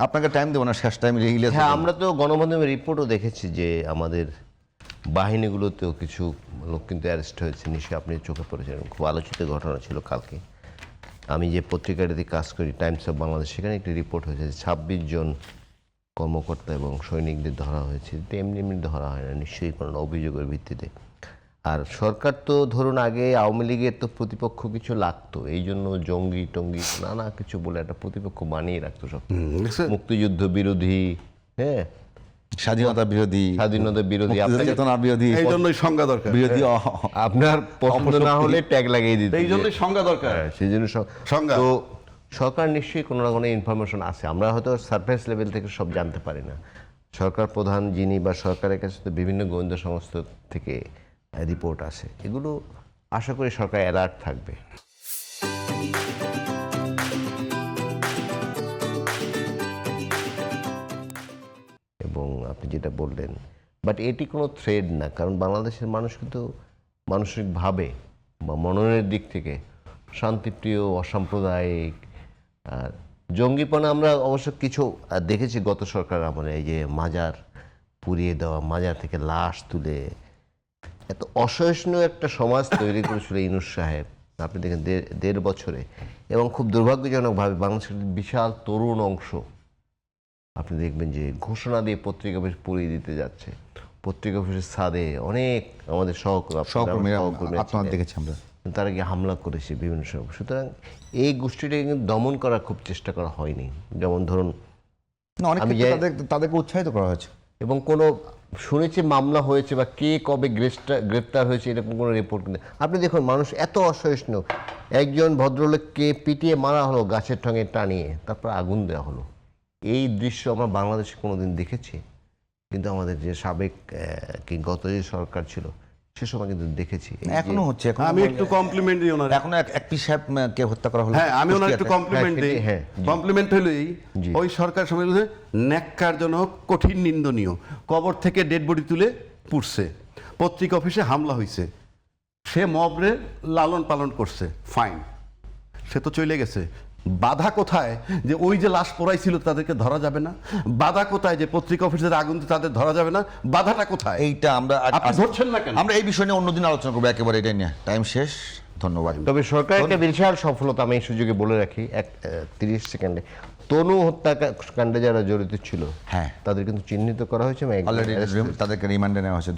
আপনাকে টাইম দেবো না, শেষ টাইম রিলিজ। হ্যাঁ, আমরা তো গণমাধ্যমের রিপোর্টও দেখেছি যে আমাদের বাহিনীগুলোতেও কিছু লোক কিন্তু অ্যারেস্ট হয়েছে, নিশ্চয়ই আপনি চোখে পড়েছেন। খুব আলোচিত ঘটনা ছিল কালকে। আমি যে পত্রিকাটিতে কাজ করি, টাইমস অফ বাংলাদেশ, সেখানে একটি রিপোর্ট হয়েছে যে 26 জন কর্মকর্তা এবং সৈনিকদের ধরা হয়েছে। এমনি এমনি ধরা হয় না, নিশ্চয়ই কোনো অভিযোগের ভিত্তিতে। আর সরকার তো ধরুন আগে আওয়ামী লীগের তো প্রতিপক্ষ কিছু লাগতো, এই জন্য জঙ্গি টঙ্গি নানা কিছু বলে একটা প্রতিপক্ষ বানিয়ে রাখতো সব, মুক্তিযুদ্ধ বিরোধী, হ্যাঁ, স্বাধীনতা বিরোধী, স্বাধীনতা বিরোধী, চেতনা বিরোধী, এই জন্যই সংজ্ঞা দরকার। বিরোধী আপনার পছন্দ না হলে ট্যাগ লাগিয়ে দিতে, এই জন্যই সংজ্ঞা দরকার। সেই জন্য সংজ্ঞা। তো সরকার নিশ্চয়ই কোনো না কোনো ইনফরমেশন আছে, আমরা হয়তো সারফেস লেভেল থেকে সব জানতে পারি না। সরকার প্রধান যিনি বা সরকারের কাছে তো বিভিন্ন গোয়েন্দা সংস্থা থেকে রিপোর্ট আসে, এগুলো আশা করি সরকার অ্যালার্ট থাকবে। এবং আপনি যেটা বললেন, বাট এটি কোনো থ্রেড না, কারণ বাংলাদেশের মানুষ কিন্তু মানসিকভাবে বা মননের দিক থেকে শান্তিপ্রিয়, অসাম্প্রদায়িক। আর জঙ্গিপনা আমরা অবশ্য কিছু দেখেছি গত সরকার আমলে, এই যে মাজার পুড়িয়ে দেওয়া, মাজার থেকে লাশ তুলে এত অসহিষ্ণু একটা সমাজ তৈরি করেছিল ইউনূস সাহেব, আপনি দেখেন 1.5 বছরে। এবং খুব দুর্ভাগ্যজনকভাবে বাংলাদেশের বিশাল তরুণ অংশ আপনি দেখবেন যে ঘোষণা দিয়ে পত্রিকা অফিস পুড়িয়ে দিতে যাচ্ছে। পত্রিকা অফিসের ছাদে অনেক আমাদের সহকর্মীরা আপনারা দেখেছি আমরা, তারা গিয়ে হামলা করেছে বিভিন্ন সময়। সুতরাং এই গোষ্ঠীটাকে কিন্তু দমন করার খুব চেষ্টা করা হয়নি। যেমন ধরুন অনেক তাদেরকে উৎসাহিত করা হয়েছে, এবং কোনো শুনেছি মামলা হয়েছে বা কে কবে গ্রেপ্তার হয়েছে এরকম কোনো রিপোর্ট কিন্তু। আপনি দেখুন মানুষ এত অসহিষ্ণু, একজন ভদ্রলোককে পিটিয়ে মারা হলো গাছের ঠঙে টানিয়ে, তারপর আগুন দেওয়া হলো। এই দৃশ্য আমরা বাংলাদেশে কোনোদিন দেখেছি? কিন্তু আমাদের যে সাবেক গত যে সরকার ছিল সে সময় কিন্তু দেখেছি। এখনো হচ্ছে। আমি একটু কমপ্লিমেন্ট দিই ওনার। এখনো একটি সাহেবকে হত্যা করা হলো। হ্যাঁ, আমি ওনার একটু কমপ্লিমেন্ট দিই। হ্যাঁ, কমপ্লিমেন্ট হলো এই, ওই সরকার সময় ন্যাক্কারজনক, কঠিন নিন্দনীয়, কবর থেকে ডেড বডি তুলে পুড়ছে, পত্রিকা অফিসে হামলা হয়েছে, সে মবরে লালন পালন করছে, ফাইন, সে তো চলে গেছে। বাধা কোথায় যে ওই যে লাশ পোড়াইছিল তাদেরকে ধরা যাবে না? বাধা কোথায় যে পত্রিকা অফিসের আগুন তাদের ধরা যাবে না? বাধাটা কোথায়? এইটা আমরা আপনি ধরছেন না কেন? আমরা এই বিষয় নিয়ে অন্যদিন আলোচনা করবো, একেবারে এটা নিয়ে। টাইম শেষ, ধন্যবাদ। তবে সরকার একটা বিশাল সফলতা, আমি এই সুযোগে বলে রাখি 30 সেকেন্ডে, তনু হত্যাকাণ্ডে যারা জড়িত ছিল হ্যাঁ, তাদের কিন্তু চিহ্নিত করা হয়েছে, অলরেডি তাদেরকে রিমান্ডে নেওয়া হয়েছে।